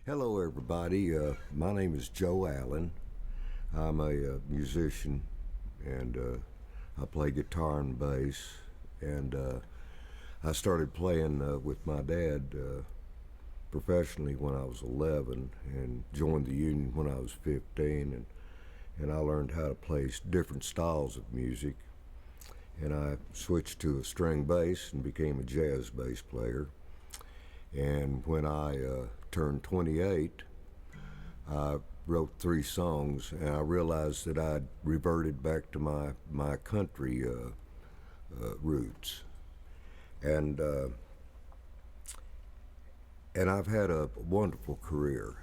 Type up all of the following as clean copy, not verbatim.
Hello everybody, my name is Joe Allen. I'm a musician and I play guitar and bass, and I started playing with my dad professionally when I was 11 and joined the union when I was 15, and I learned how to play different styles of music, and I switched to a string bass and became a jazz bass player. And when I turned 28, I wrote 3 songs, and I realized that I'd reverted back to my country roots. And I've had a wonderful career.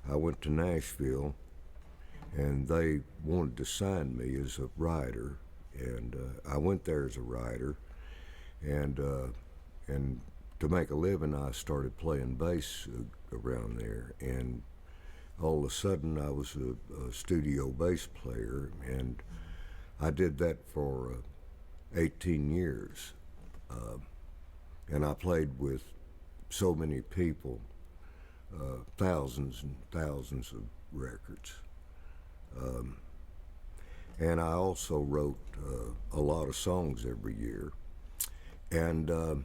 I went to Nashville, and they wanted to sign me as a writer, and I went there as a writer, and to make a living, I started playing bass around there, and all of a sudden I was a studio bass player, and I did that for 18 years. And I played with so many people, thousands and thousands of records. And I also wrote a lot of songs every year. And I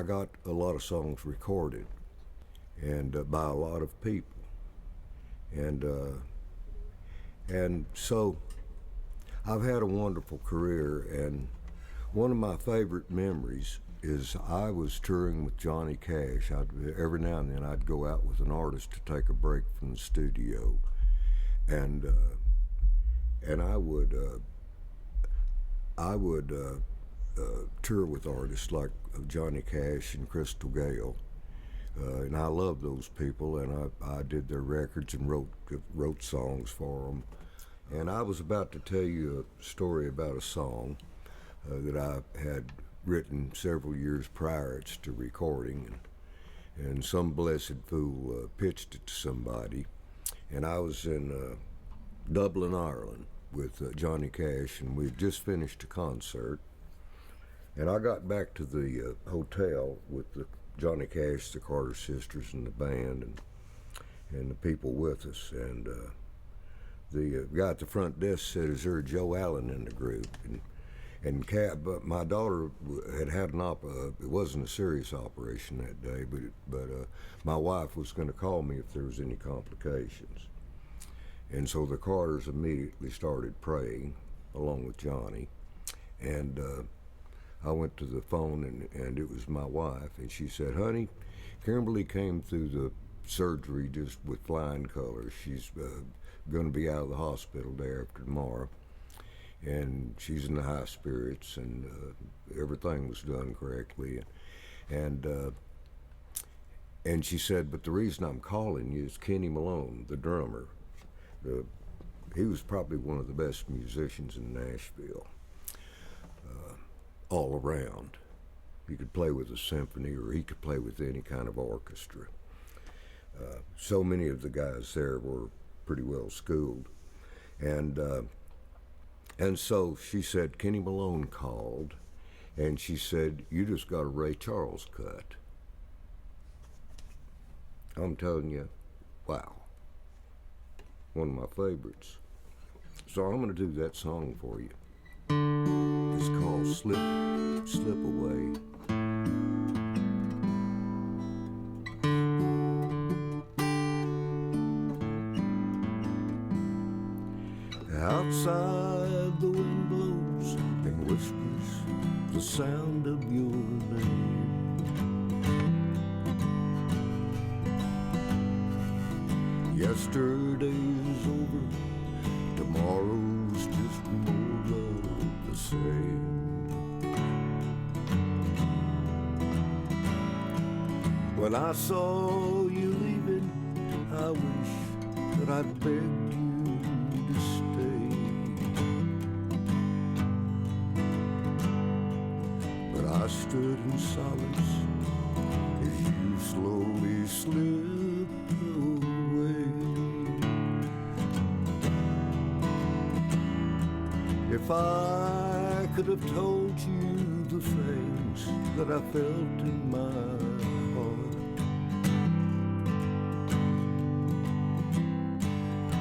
got a lot of songs recorded, and by a lot of people, and so I've had a wonderful career. And one of my favorite memories is I was touring with Johnny Cash. Every now and then I'd go out with an artist to take a break from the studio, and I would tour with artists like Johnny Cash and Crystal Gale, and I love those people, and I did their records and wrote songs for them. And I was about to tell you a story about a song that I had written several years prior to recording, and some blessed fool pitched it to somebody, and I was in Dublin, Ireland with Johnny Cash, and we'd just finished a concert. And I got back to the hotel with Johnny Cash, the Carter Sisters, and the band, and the people with us. And the guy at the front desk said, "Is there a Joe Allen in the group?" But my daughter had it wasn't a serious operation that day, but my wife was going to call me if there was any complications. And so the Carters immediately started praying along with Johnny, and I went to the phone, and it was my wife, and she said, "Honey, Kimberly came through the surgery just with flying colors. She's going to be out of the hospital day after tomorrow, and she's in the high spirits, and everything was done correctly." And she said, "But the reason I'm calling you is Kenny Malone, the drummer. He was probably one of the best musicians in Nashville. All around. He could play with a symphony, or he could play with any kind of orchestra. So many of the guys there were pretty well schooled. And so she said, Kenny Malone called, and she said, "You just got a Ray Charles cut." I'm telling you, wow. One of my favorites. So I'm going to do that song for you. It's called Slip Away. Outside the wind blows and whispers the sound of your name. Yesterday's over, tomorrow's just more of the same. When I saw you leaving, I wish that I'd begged you to stay. But I stood in silence as you slowly slipped away. If I could have told you the things that I felt in my heart,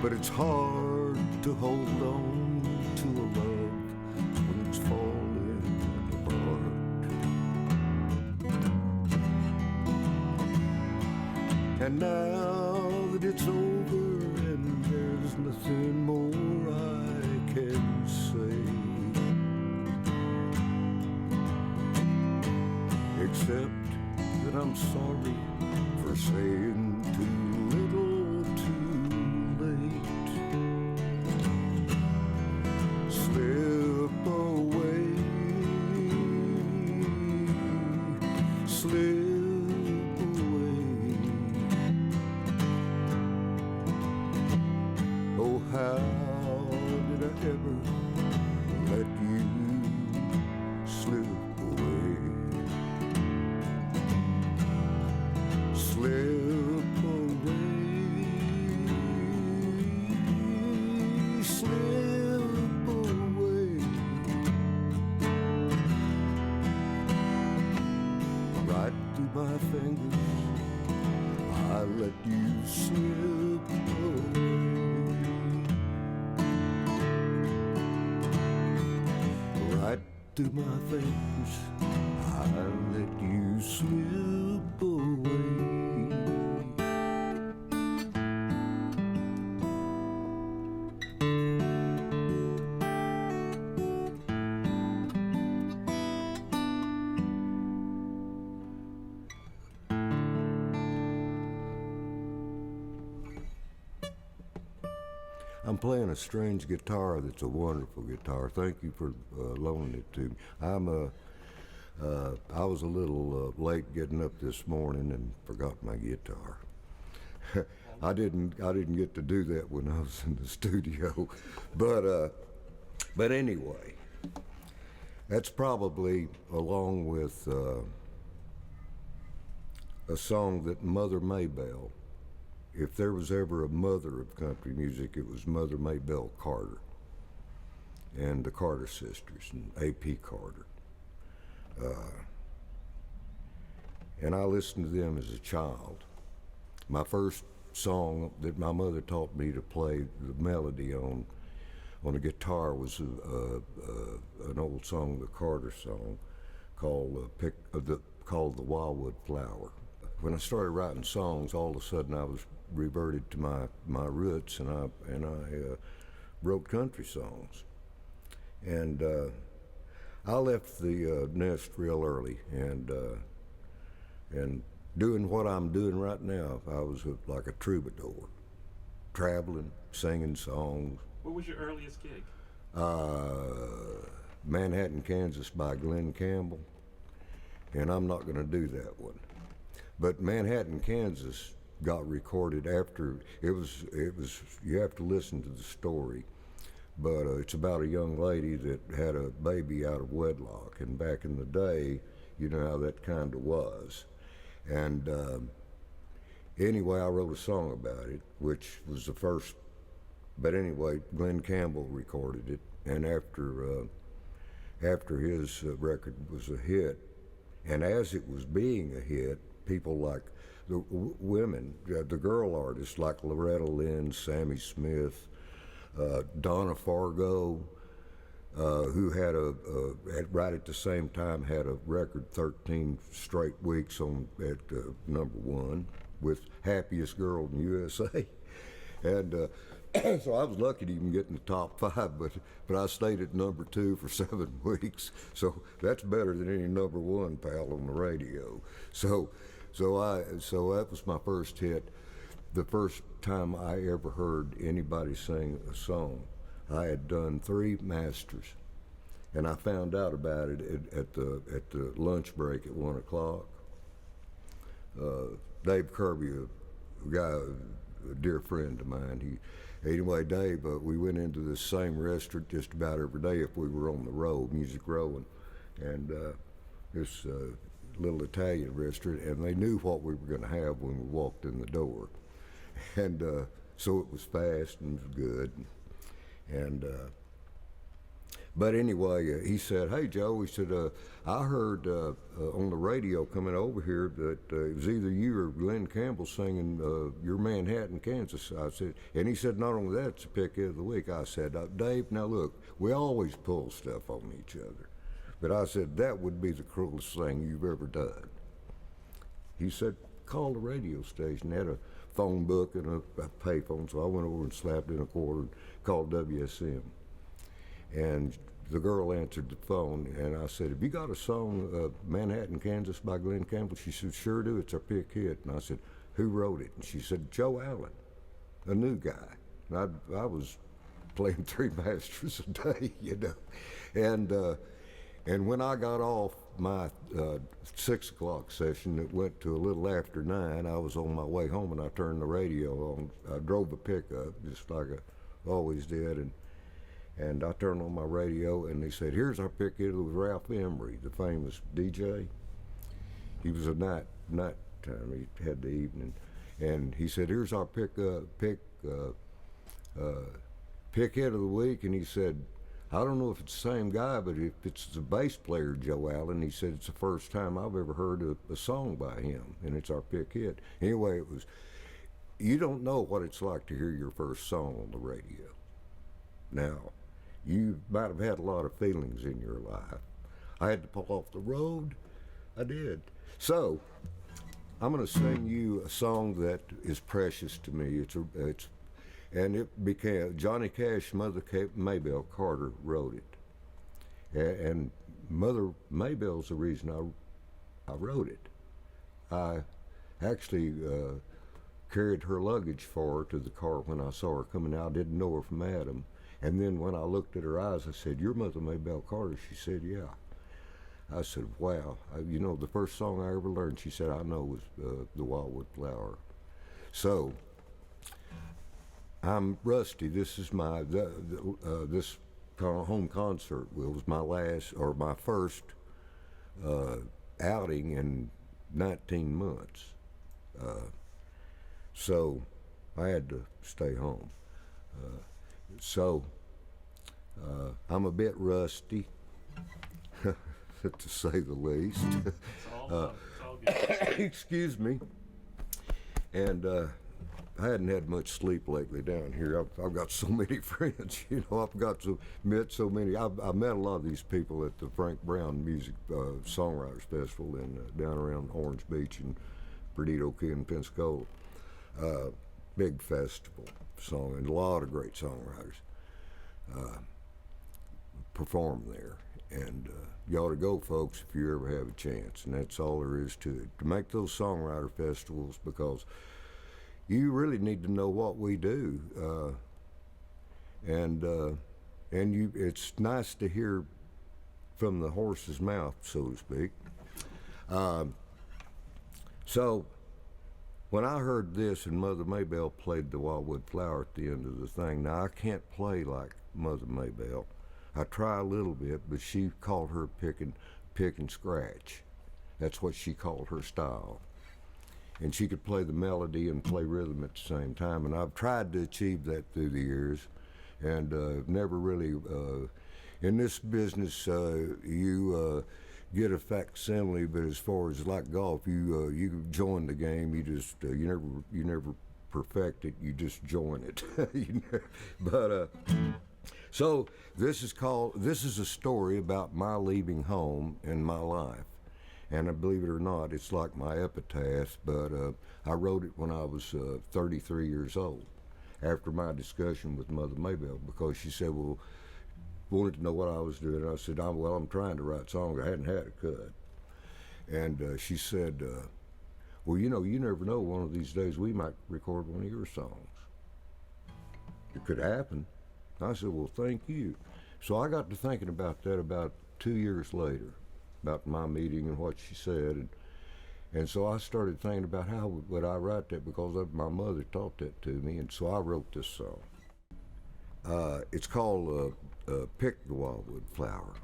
but it's hard to hold on to a love when it's falling apart. And now that it's over and there's nothing more I can say, except that I'm sorry for saying too little too late. Slip away, slip away. Oh, how did I ever let you slip away? Slip away, slip away. Right through my fingers, I let you slip away. Right through my fingers, I let you slip away. I'm playing a strange guitar that's a wonderful guitar. Thank you for loaning it to me. I was a little late getting up this morning and forgot my guitar. I didn't get to do that when I was in the studio, but anyway, that's probably along with a song that Mother Maybelle. If there was ever a mother of country music, it was Mother Maybelle Carter and the Carter sisters and A.P. Carter. And I listened to them as a child. My first song that my mother taught me to play the melody on a guitar was an old song, the Carter song, called the Wildwood Flower. When I started writing songs, all of a sudden I was reverted to my roots, and I wrote country songs. And I left the nest real early, and doing what I'm doing right now, I was like a troubadour, traveling, singing songs. What was your earliest gig? Manhattan, Kansas by Glenn Campbell, and I'm not going to do that one. But Manhattan, Kansas got recorded after, it was, you have to listen to the story, but it's about a young lady that had a baby out of wedlock, and back in the day, you know how that kind of was. And anyway, I wrote a song about it, which was the first, but anyway, Glenn Campbell recorded it, and after his record was a hit, and as it was being a hit, people like the women, the girl artists like Loretta Lynn, Sammy Smith, Donna Fargo, who had right at the same time had a record 13 straight weeks at #1 with Happiest Girl in USA. And so I was lucky to even get in the top 5, but I stayed at #2 for 7 weeks. So that's better than any #1 pal on the radio. So that was my first hit. The first time I ever heard anybody sing a song. I had done 3 masters, and I found out about it at the lunch break at 1 o'clock. Dave Kirby, a guy, a dear friend of mine, anyway, Dave, we went into the same restaurant just about every day if we were on the road, Music Row, and this little Italian restaurant, and they knew what we were going to have when we walked in the door. And so it was fast and it was good. And But anyway, he said, "Hey, Joe," he said, "I heard on the radio coming over here that it was either you or Glenn Campbell singing Your Manhattan, Kansas." I said, and he said, "Not only that, it's a pick of the week." I said, "Dave, now look, we always pull stuff on each other. But I said, that would be the cruelest thing you've ever done." He said, "Call the radio station." They had a phone book and a payphone, so I went over and slapped in a quarter and called WSM. And the girl answered the phone, and I said, "Have you got a song, Manhattan, Kansas by Glenn Campbell?" She said, "Sure do, it's our pick hit." And I said, "Who wrote it?" And she said, "Joe Allen, a new guy." And I was playing three masters a day, you know. And when I got off my 6 o'clock session, it went to a little after 9. I was on my way home, and I turned the radio on. I drove a pickup, just like I always did, and I turned on my radio, and they said, "Here's our pick hit." It was Ralph Emery, the famous DJ. He was a night time. He had the evening, and he said, "Here's our pick hit of the week." And he said, "I don't know if it's the same guy, but if it's the bass player, Joe Allen," he said, "it's the first time I've ever heard a song by him, and it's our pick hit." Anyway, it was. You don't know what it's like to hear your first song on the radio. Now, you might have had a lot of feelings in your life. I had to pull off the road. I did. So, I'm going to sing you a song that is precious to me. And it became, Johnny Cash, Mother Maybelle Carter wrote it. And Mother Maybelle's the reason I wrote it. I actually carried her luggage for her to the car when I saw her coming out. I didn't know her from Adam. And then when I looked at her eyes, I said, "You're Mother Maybelle Carter?" She said, "Yeah." I said, "Wow." You know, the first song I ever learned, she said, "I know," was the Wildwood Flower. So, I'm rusty. This is my, this home concert was my first outing in 19 months. So, I had to stay home. So, I'm a bit rusty, to say the least. It's all good. Excuse me. And I hadn't had much sleep lately down here. I've got so many friends, you know. Met so many. I met a lot of these people at the Frank Brown Music Songwriters Festival down around Orange Beach and Perdido Key in Pensacola. Big festival song, and a lot of great songwriters perform there. And you ought to go, folks, if you ever have a chance. And that's all there is to it. To make those songwriter festivals, because you really need to know what we do. It's nice to hear from the horse's mouth, so to speak. So when I heard this, and Mother Maybelle played the Wildwood Flower at the end of the thing, now I can't play like Mother Maybelle. I try a little bit, but she called her pick and scratch. That's what she called her style. And she could play the melody and play rhythm at the same time. And I've tried to achieve that through the years, and never really. In this business, you get a facsimile, but as far as like golf, you join the game. You just you never perfect it. You just join it. So this is a story about my leaving home and my life. And believe it or not, it's like my epitaph, but I wrote it when I was 33 years old, after my discussion with Mother Maybelle, because she said, well, wanted to know what I was doing. And I said, I'm trying to write songs. I hadn't had a cut. And she said, well, you never know, one of these days we might record one of your songs. It could happen. I said, well, thank you. So I got to thinking about that about 2 years later, about my meeting and what she said. And so I started thinking about how would I write that, because my mother taught that to me. And so I wrote this song. It's called Pick the Wildwood Flower.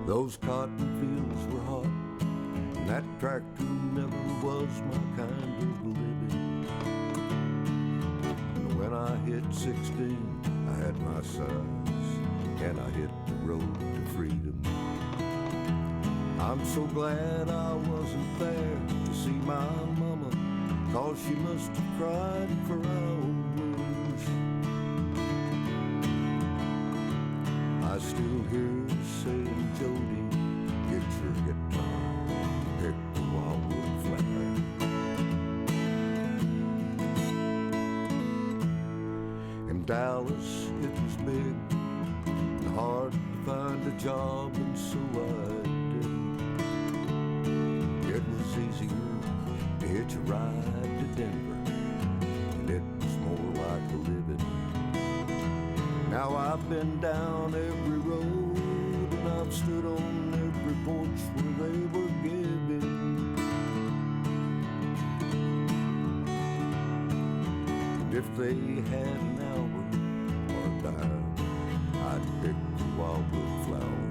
Those cotton fields were hot, That tractor never was my kind of living. When I hit 16, I had my size, and I hit the road to freedom. I'm so glad I wasn't there to see my mama, 'cause she must have cried for hours. I still hear her saying, Jody, get your guitar, pick the Wildwood Flower. In Dallas, it was big and hard to find a job, and so I did. It was easier to hitch a ride to Denver, and it was more like a living. Now I've been down every road, and I've stood on every porch where they were giving. And if they had an hour or a dime, I'd pick the Wildwood Flower.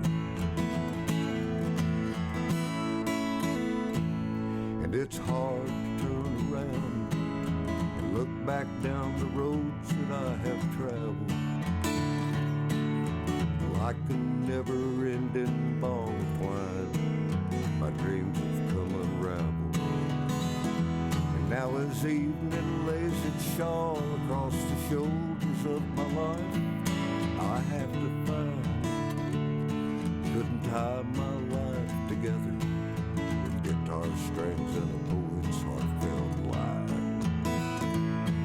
And it's hard to turn around and look back down the roads that I have traveled, like a never-ending ball of twine. My dreams have come unraveled. And now as evening lays its shawl across the shoulders of my life, I have to find, couldn't tie my life together with guitar strings and a poet's heartfelt lie.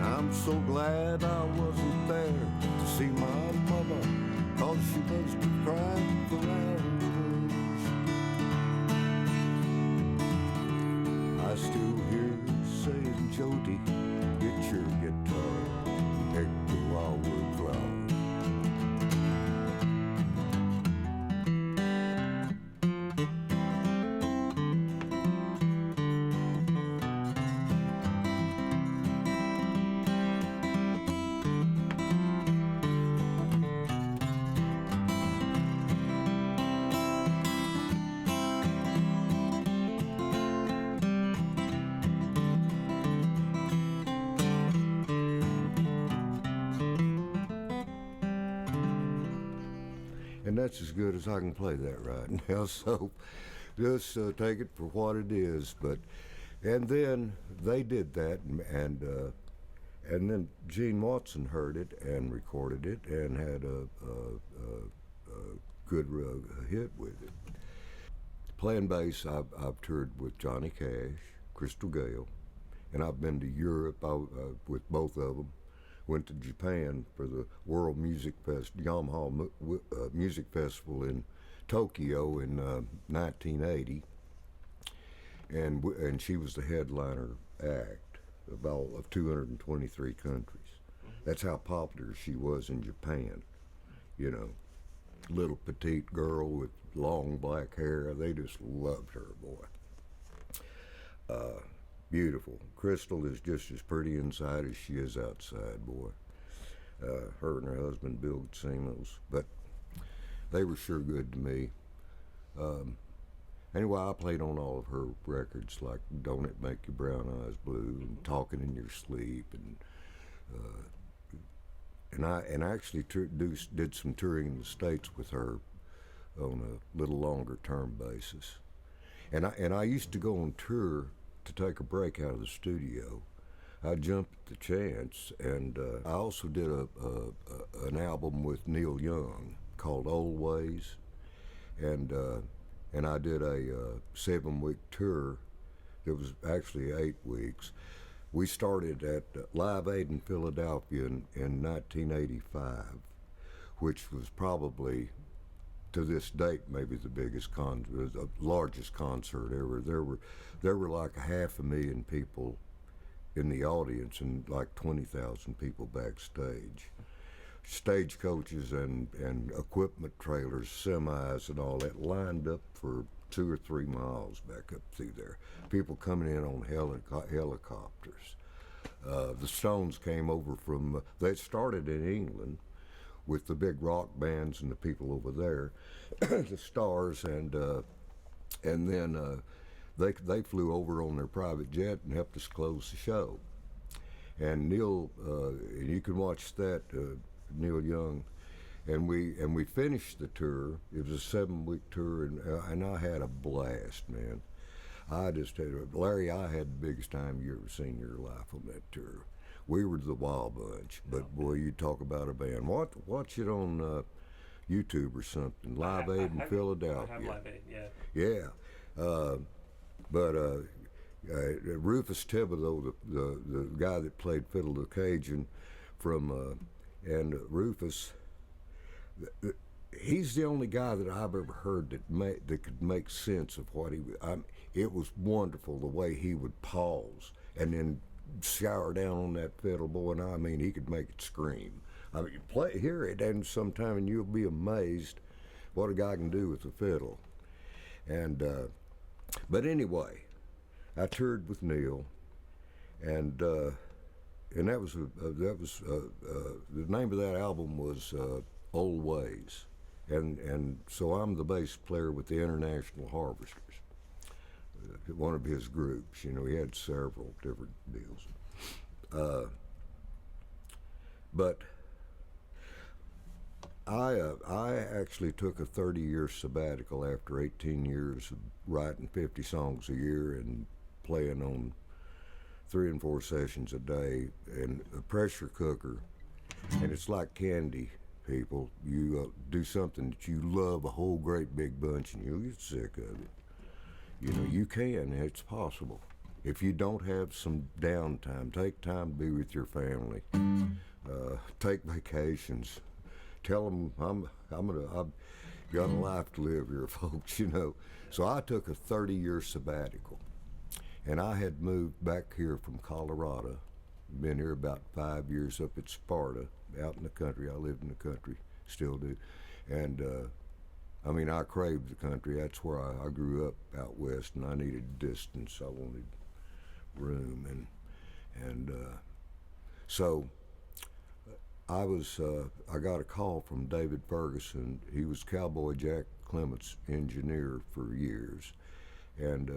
I'm so glad I wasn't there to see my mama, 'cause she must have cried for hours. I still hear her saying, Jody, get your guitar, take the Wildwood Flower. And that's as good as I can play that right now. So just take it for what it is. And then they did that, and then Gene Watson heard it and recorded it and had a good hit with it. Playing bass, I've toured with Johnny Cash, Crystal Gale, and I've been to Europe with both of them. Went to Japan for the World Music Yamaha Music Festival in Tokyo in 1980, and she was the headliner act of 223 countries. That's how popular she was in Japan. You know, little petite girl with long black hair. They just loved her, boy. Beautiful. Crystal is just as pretty inside as she is outside, boy. Her and her husband, Bill, had seen those, but they were sure good to me. Anyway, I played on all of her records, like Don't It Make Your Brown Eyes Blue and Talking in Your Sleep, and I actually did some touring in the States with her on a little longer term basis. And I used to go on tour to take a break out of the studio. I jumped at the chance, and I also did an album with Neil Young called Old Ways, and I did a 7-week tour. It was actually 8 weeks. We started at Live Aid in Philadelphia in 1985, which was probably, to this date, maybe the the largest concert ever. There were like 500,000 people in the audience and like 20,000 people backstage. Stagecoaches and equipment trailers, semis and all that lined up for 2 or 3 miles back up through there. People coming in on helicopters. The Stones came over from, they started in England with the big rock bands and the people over there, the Stars, and then they flew over on their private jet and helped us close the show. And Neil, you can watch that, Neil Young, and we finished the tour. It was a 7-week tour, and I had a blast, man. I just had, Larry, I had the biggest time you ever seen in your life on that tour. We were the Wild Bunch, but boy, you talk about a band. Watch it on YouTube or something. Live Aid in Philadelphia. I have Live Aid, yeah. Yeah, but Rufus Thibodeau, the guy that played Fiddle the Cajun, and Rufus, he's the only guy that I've ever heard that could make sense of what he was. It was wonderful the way he would pause and then shower down on that fiddle, boy, and I mean, he could make it scream. I mean, hear it and sometime and you'll be amazed what a guy can do with the fiddle. And but anyway, I toured with Neil, and that was the name of that album was Old Ways, and so I'm the bass player with the International Harvesters, one of his groups. You know, he had several different deals, but I actually took a 30-year sabbatical after 18 years of writing 50 songs a year and playing on 3 and 4 sessions a day in a pressure cooker. And it's like candy, people. You do something that you love a whole great big bunch and you'll get sick of it. You know, you can, it's possible. If you don't have some downtime, take time to be with your family. Take vacations. Tell them I've got a life to live here, folks, you know. So I took a 30-year sabbatical, and I had moved back here from Colorado. Been here about 5 years up at Sparta, out in the country. I lived in the country, still do. And I mean, I craved the country. That's where I grew up out west, and I needed distance. I wanted room, and so I got a call from David Ferguson. He was Cowboy Jack Clement's engineer for years, and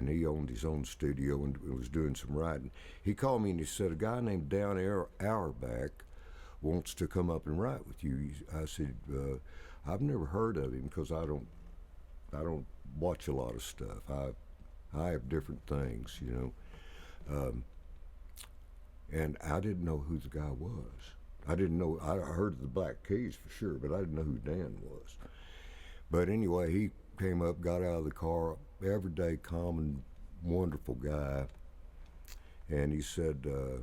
he owned his own studio and was doing some writing. He called me and he said, a guy named Dan Auerbach wants to come up and write with you. I said, I've never heard of him because I don't watch a lot of stuff. I have different things, you know. And I didn't know who the guy was. I didn't know, I heard of the Black Keys for sure, but I didn't know who Dan was. But anyway, he came up, got out of the car, everyday, calm and wonderful guy. And he said, I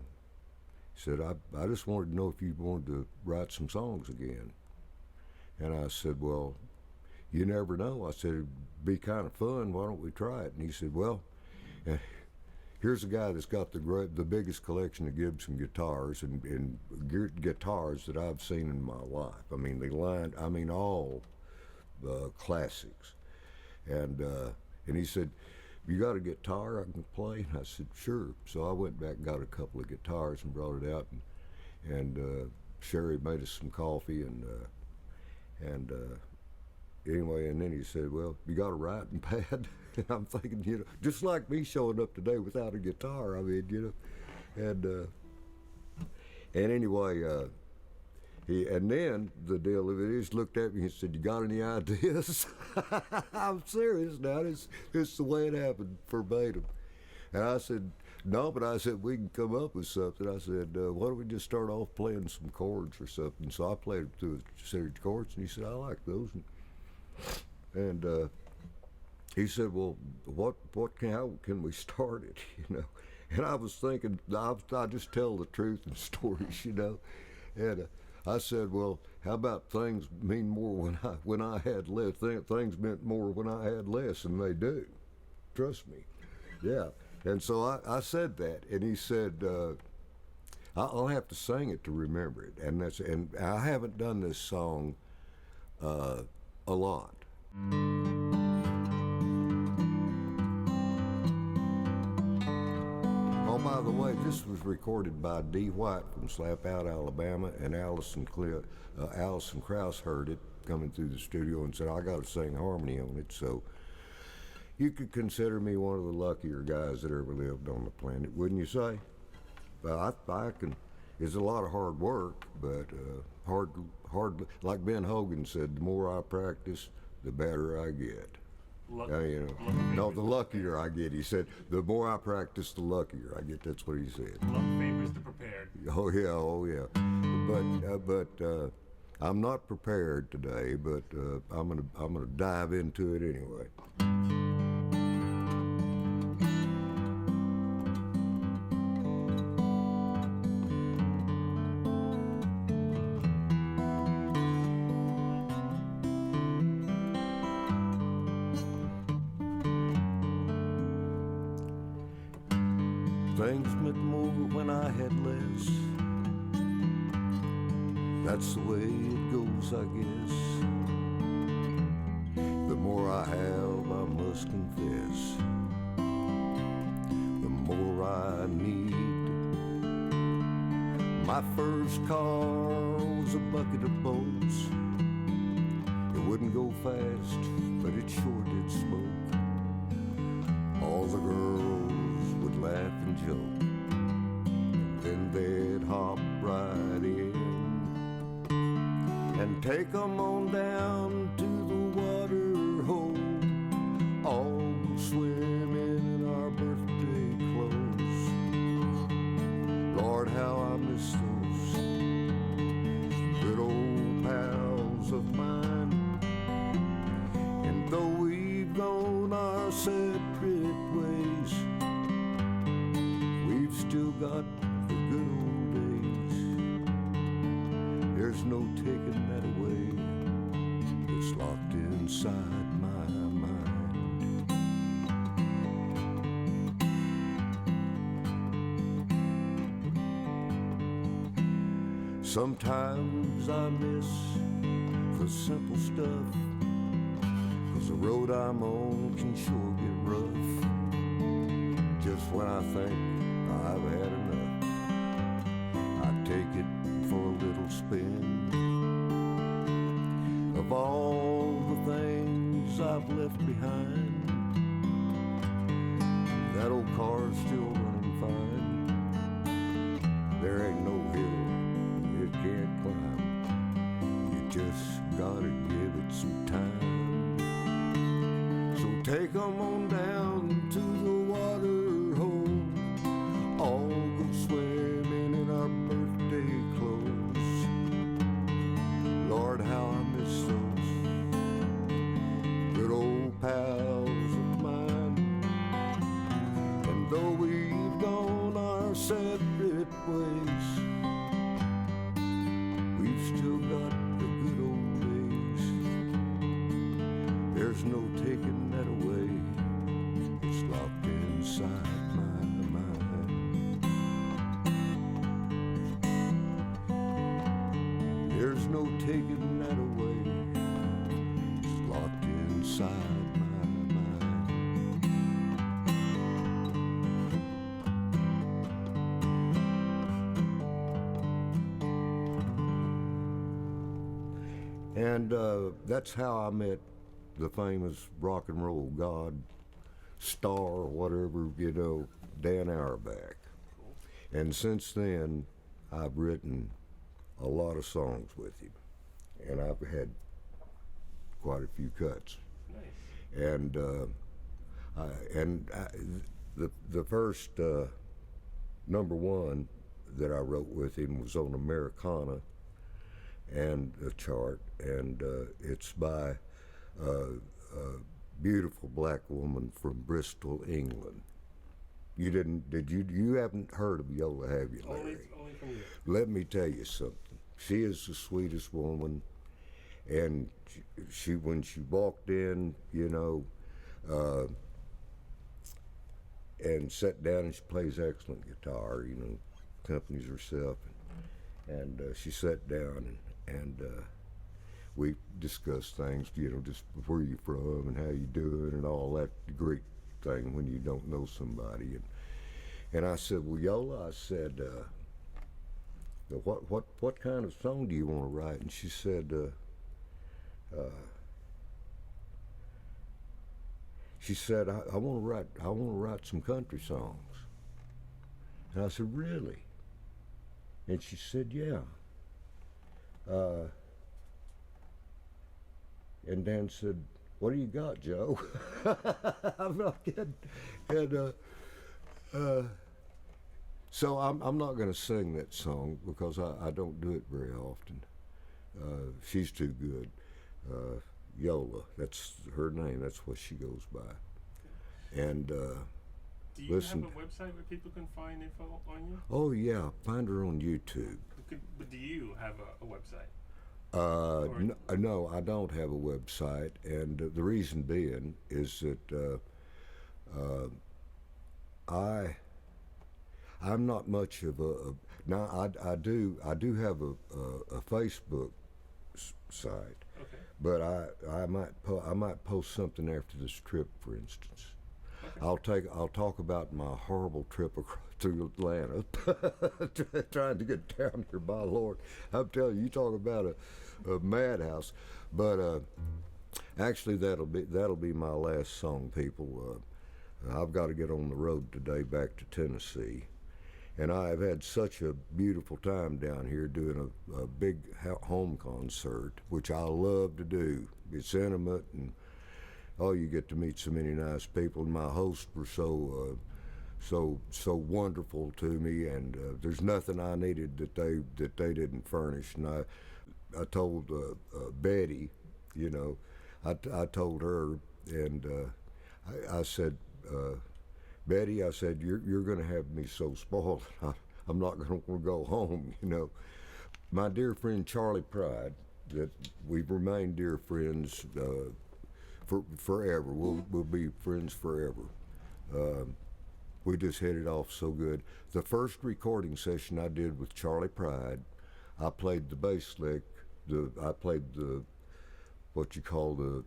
just wanted to know if you wanted to write some songs again. And I said, well, you never know. I said, it'd be kind of fun, why don't we try it? And he said, well, here's a guy that's got the biggest collection of Gibson guitars and guitars that I've seen in my life. I mean, all classics. And he said, you got a guitar I can play? And I said, sure. So I went back and got a couple of guitars and brought it out, and Sherry made us some coffee, and anyway, and then he said, well, you got a writing pad? And I'm thinking, you know, just like me showing up today without a guitar, I mean, you know, and anyway, and then the deal of it is, looked at me and said, you got any ideas? I'm serious now, it's the way it happened, verbatim. And I said, no, but I said, we can come up with something. I said, why don't we just start off playing some chords or something? So I played through a series of chords, and he said, I like those. And he said, well, how can we start it, you know? And I was thinking, I just tell the truth in stories, you know? And I said, well, how about things mean more when I had less? Things meant more when I had less, and they do. Trust me. Yeah. And so I said that, and he said, I'll have to sing it to remember it. And I haven't done this song a lot. Oh, by the way, this was recorded by D. White from Slap Out, Alabama, and Allison Krauss heard it coming through the studio and said, I got to sing harmony on it. So you could consider me one of the luckier guys that ever lived on the planet, wouldn't you say? Well, I can. It's a lot of hard work, but hard. Like Ben Hogan said, the more I practice, the better I get. Luck, No, the luckier I get. He said, the more I practice, the luckier I get. That's what he said. luck favors the prepared. Oh yeah. But I'm not prepared today. But I'm gonna dive into it anyway. Things meant more when I had less. That's the way it goes, I guess. The more I have, I must confess, the more I need. My first car was a bucket of boats. It wouldn't go fast, but it sure did smoke. All the girls would laugh and joke, and then they'd hop right in and take 'em on down to the water hole, all swimming in our birthday clothes. Lord, how I miss those good old pals of mine. And though we've gone our separate ways, we've still got the good old days. There's no taking that away. It's locked inside my mind. Sometimes I miss the simple stuff, 'cause the road I'm on can sure get rough. Just when I think I've had enough, I take it for a little spin. Of all the things I've left behind, that old car's still running fine. There ain't no hill it can't climb. You just gotta give it some time. So take 'em on down to the water hole, all go swimming in our birthday clothes. Lord, how I miss those good old pals of mine. And though we've gone our separate ways, we've still got the good old days. There's no taking that away. It's locked inside my mind. There's no taking that away. It's locked inside my mind. And that's how I met the famous rock and roll god, star, or whatever, Dan Auerbach. And since then, I've written a lot of songs with him, and I've had quite a few cuts. Nice. And the first number one that I wrote with him was on Americana and a chart, and it's by a beautiful black woman from Bristol, England. You haven't heard of Yola, have you, Larry? Only from you. Let me tell you something. She is the sweetest woman, and she when she walked in, and sat down, and she plays excellent guitar, accompanies herself, and she sat down and we discussed things, just where you from and how you doing and all that great thing when you don't know somebody. And I said, well, Yola, I said, what kind of song do you want to write? And she said, she said, I want to write some country songs. And I said, really? And she said, yeah. And Dan said, what do you got, Joe? I'm not kidding. And so I'm not going to sing that song because I don't do it very often. She's too good. Yola, that's her name. That's what she goes by. And Do you listen, have a website where people can find info on you? oh yeah, find her on YouTube. But do you have a website? No, I don't have a website, and the reason being is that I'm not much of a now. I do have a Facebook site, Okay. but I might post something after this trip, for instance. Okay. I'll talk about my horrible trip through Atlanta, trying to get down here. By Lord, I'm telling you, you talk about a madhouse. But actually, that'll be my last song, people. I've got to get on the road today back to Tennessee, and I have had such a beautiful time down here doing a big home concert, which I love to do. It's intimate and. Oh, you get to meet so many nice people, and my hosts were so wonderful to me, and there's nothing I needed that they didn't furnish. And I told Betty, you know, I told her, and I said, Betty, I said, you're going to have me so spoiled, I'm not going to want to go home, you know. My dear friend Charlie Pride, that we've remained dear friends. Forever. We'll be friends forever. We just hit it off so good. The first recording session I did with Charlie Pride, I played the bass lick. I played the what you call the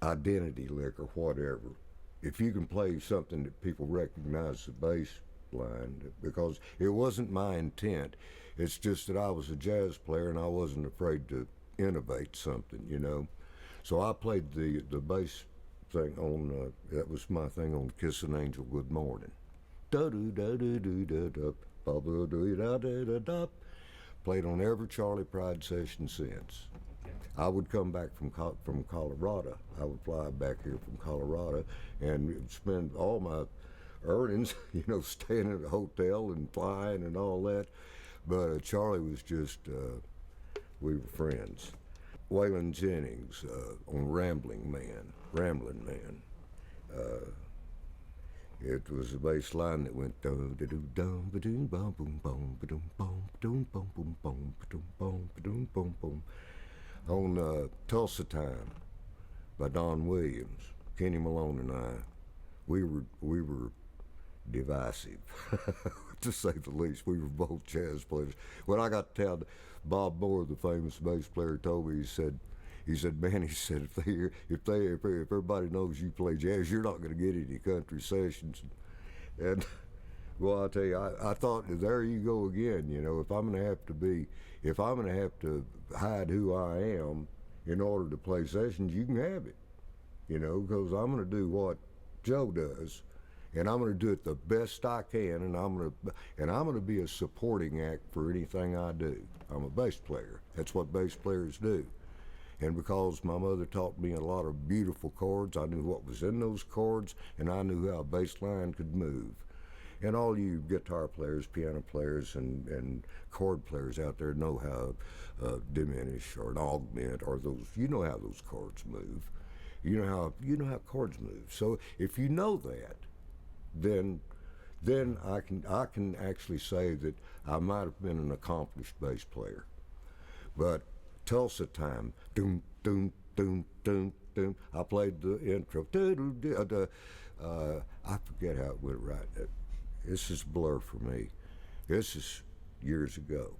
identity lick or whatever. If you can play something that people recognize the bass line, because it wasn't my intent. It's just that I was a jazz player and I wasn't afraid to innovate something, you know. So I played the bass thing on, that was my thing on Kiss an Angel, Good Morning. Played on every Charlie Pride session since. Okay. I would come back from Colorado. I would fly back here from Colorado and spend all my earnings, you know, staying at a hotel and flying and all that. But Charlie was just, we were friends. Waylon Jennings on Ramblin' Man. It was a bass line that went dum da dum dum ba doom bum boom bum ba doom bum ba doom bum boom bum ba doom bum ba doom bum boom. On Tulsa Time by Don Williams, Kenny Malone and I, we were divisive, to say the least. We were both jazz players. When I got to town, Bob Moore, the famous bass player, told me, he said, man, he said, if everybody knows you play jazz, you're not going to get any country sessions. And well, I tell you, I thought, there you go again. You know, if I'm going to have to hide who I am in order to play sessions, you can have it. You know, because I'm going to do what Joe does. And I'm going to do it the best I can, and I'm going to be a supporting act for anything I do. I'm a bass player. That's what bass players do. And because my mother taught me a lot of beautiful chords, I knew what was in those chords, and I knew how a bass line could move. And all you guitar players, piano players, and chord players out there know how diminish or an augment or those. You know how those chords move. You know how chords move. So if you know that, then I can actually say that I might have been an accomplished bass player. But Tulsa Time, doom doom doom doom doom. I played the intro. I forget how it went right. This is a blur for me. This is years ago.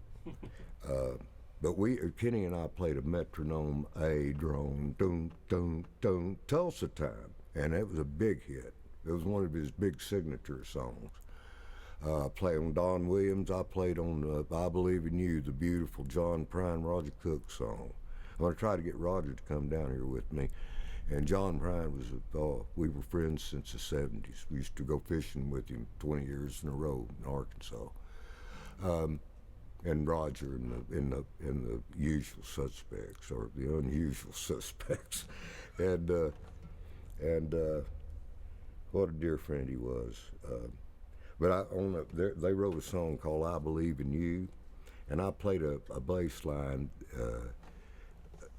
But Kenny and I played a metronome, a drone, doom doom doom, Tulsa Time, and it was a big hit. It was one of his big signature songs. I played on Don Williams. I played on I Believe in You, the beautiful John Prine, Roger Cook song. I'm going to try to get Roger to come down here with me. And John Prine was, we were friends since the 70s. We used to go fishing with him 20 years in a row in Arkansas. And Roger in the usual suspects, or the unusual suspects. And what a dear friend he was. But they wrote a song called I Believe in You, and I played a bass line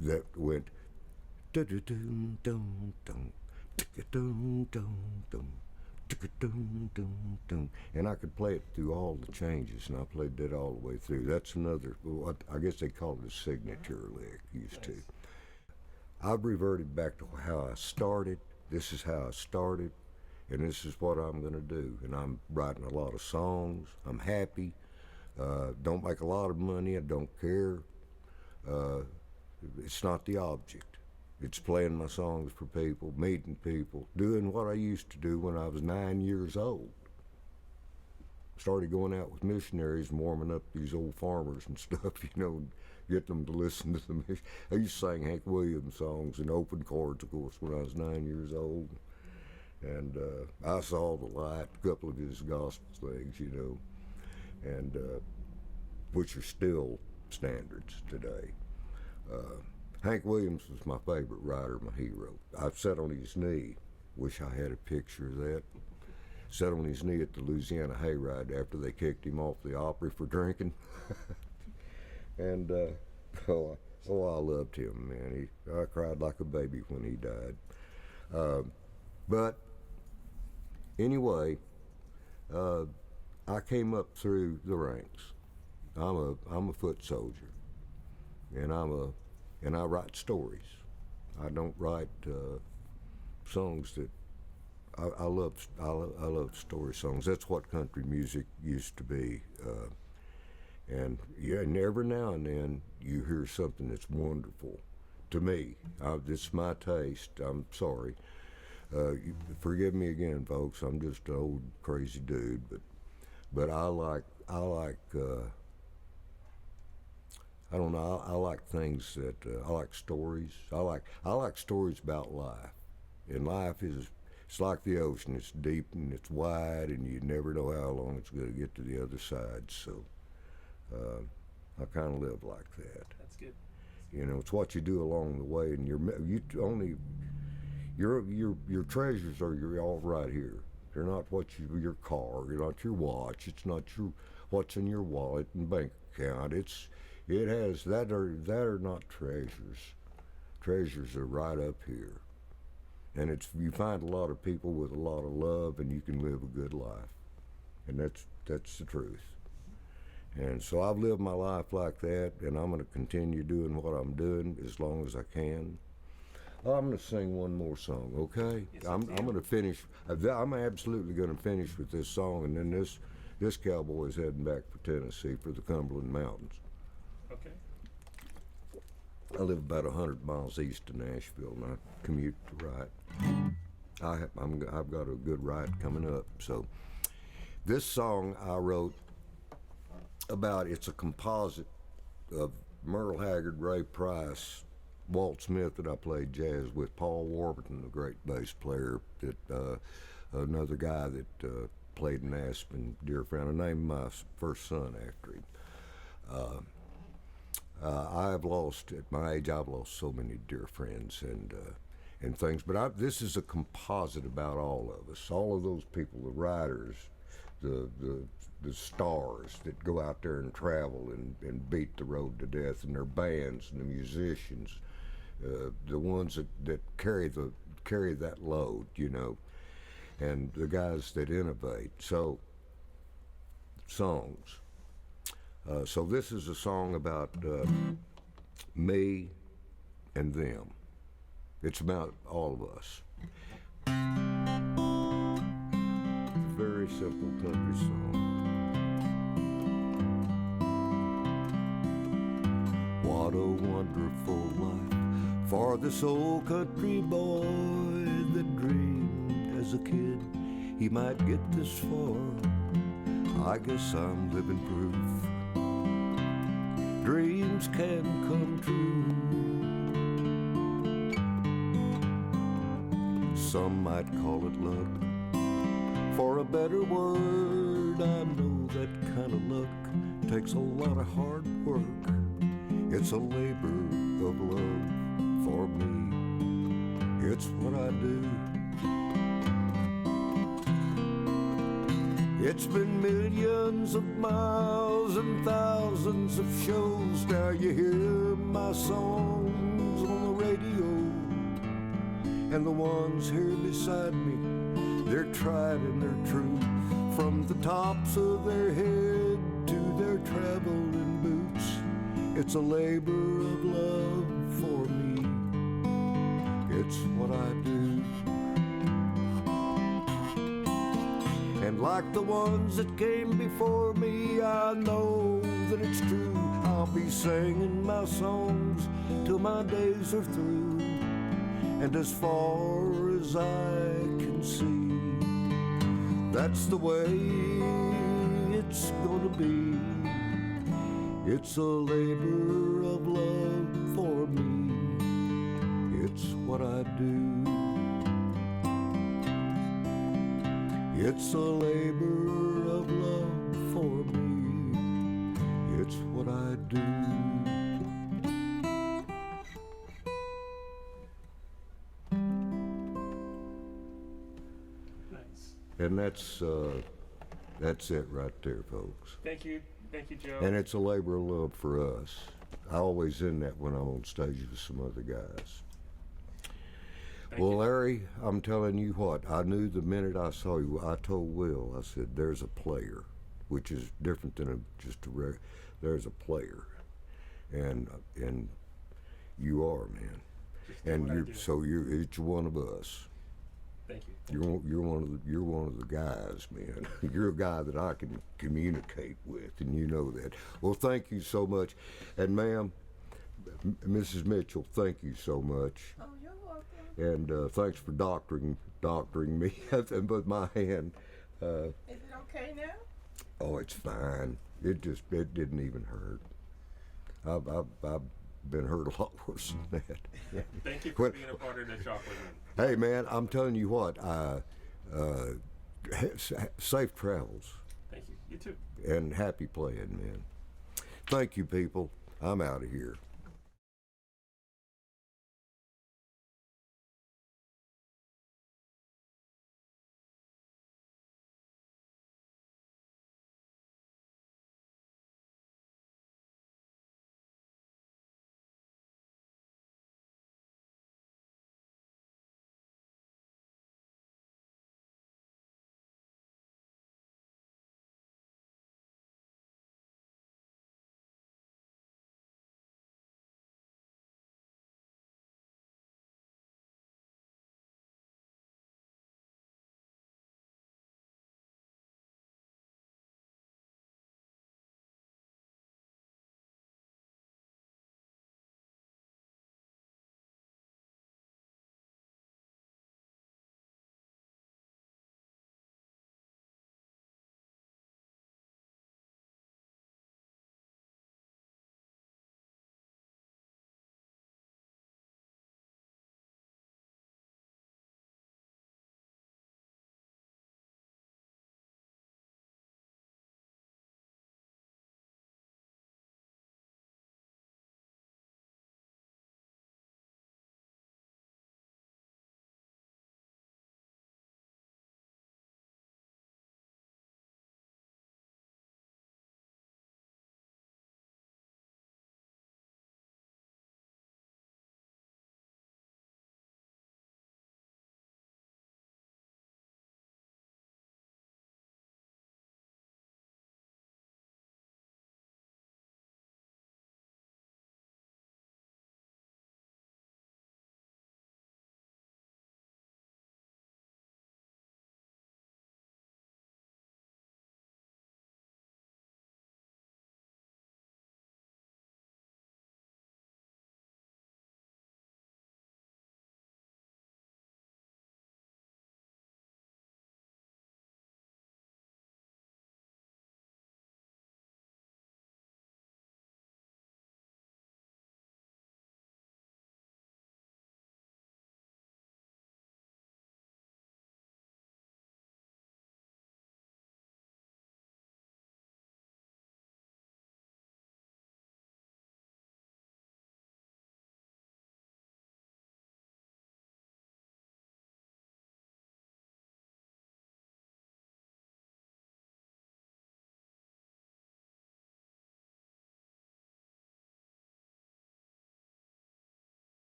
that went dum-dum-dum-dum, tick-a-dum-dum-dum, tick-a-dum-dum-dum, and I could play it through all the changes, and I played that all the way through. That's another, I guess they call it a signature lick, used to. I've reverted back to how I started. This is how I started, and this is what I'm going to do. And I'm writing a lot of songs. I'm happy. Don't make a lot of money. I don't care. It's not the object. It's playing my songs for people, meeting people, doing what I used to do when I was 9 years old. Started going out with missionaries and warming up these old farmers and stuff, get them to listen to the mission. I used to sing Hank Williams songs in open chords, of course, when I was 9 years old. And I saw the light, a couple of his gospel things, and which are still standards today. Hank Williams was my favorite writer, my hero. I sat on his knee, wish I had a picture of that. Sat on his knee at the Louisiana hayride after they kicked him off the Opry for drinking. And, I loved him, man. I cried like a baby when he died. But anyway, I came up through the ranks. I'm a foot soldier, and I write stories. I don't write songs that I love story songs. That's what country music used to be. And every now and then you hear something that's wonderful. To me, it's my taste. I'm sorry. Forgive me again, folks. I'm just an old crazy dude, but I like I don't know. I like things that I like stories. I like stories about life. And life it's like the ocean. It's deep and it's wide, and you never know how long it's going to get to the other side. So I kind of live like that. That's good. It's what you do along the way, and your treasures are all right here. They're not your car. They're not your watch. It's not what's in your wallet and bank account. It has that are not treasures. Treasures are right up here, and you find a lot of people with a lot of love, and you can live a good life, and that's the truth. And so I've lived my life like that, and I'm going to continue doing what I'm doing as long as I can. I'm going to sing one more song, okay? Yes, I'm going to finish. I'm absolutely going to finish with this song, and then this cowboy is heading back for Tennessee for the Cumberland Mountains. Okay. I live about 100 miles east of Nashville, and I commute to write. I've got a good ride coming up. So this song I wrote it's a composite of Merle Haggard, Ray Price, Walt Smith that I played jazz with, Paul Warburton, the great bass player, another guy that played in Aspen, dear friend. I named my first son after him. At my age, I've lost so many dear friends and things, but this is a composite about all of us, all of those people, the writers, the stars that go out there and travel and beat the road to death, and their bands and the musicians, the ones that carry that load, and the guys that innovate. So songs. So this is a song about me and them. It's about all of us. It's a very simple country song. What a wonderful life for this old country boy that dreamed as a kid he might get this far. I guess I'm living proof dreams can come true. some might call it luck. For a better word, I know that kind of luck takes a lot of hard work. It's a labor of love for me. It's what I do. It's been millions of miles and thousands of shows. Now you hear my songs on the radio, and the ones here beside me, they're tried and they're true. From the tops of their head to their traveling boots, it's a labor of love for me. It's what I do. And like the ones that came before me, I know that it's true. I'll be singing my songs till my days are through. And as far as I can see, that's the way it's gonna be. It's a labor of love for me. It's what I do. It's a labor of love for me. It's what I do. Nice. And that's it right there, folks. Thank you, Joe. And it's a labor of love for us. I always end that when I'm on stage with some other guys. Thank Well, you. Larry, I'm telling you what, I knew the minute I saw you, I told Will, I said, there's a player, which is different than there's a player. And you are, man. Just do And what I do. you're each one of us. Thank you. You're one of the guys, man. You're a guy that I can communicate with, and you know that. Well, thank you so much. And ma'am, Mrs. Mitchell, thank you so much. Oh, you're welcome. And thanks for doctoring me with my hand. Is it okay now? Oh, it's fine. It didn't even hurt. I've been hurt a lot worse than that. Thank you for being a part of the chocolate room. Hey, man, I'm telling you what. Safe travels Thank you. You too. and happy playing, man. Thank you, people. I'm out of here.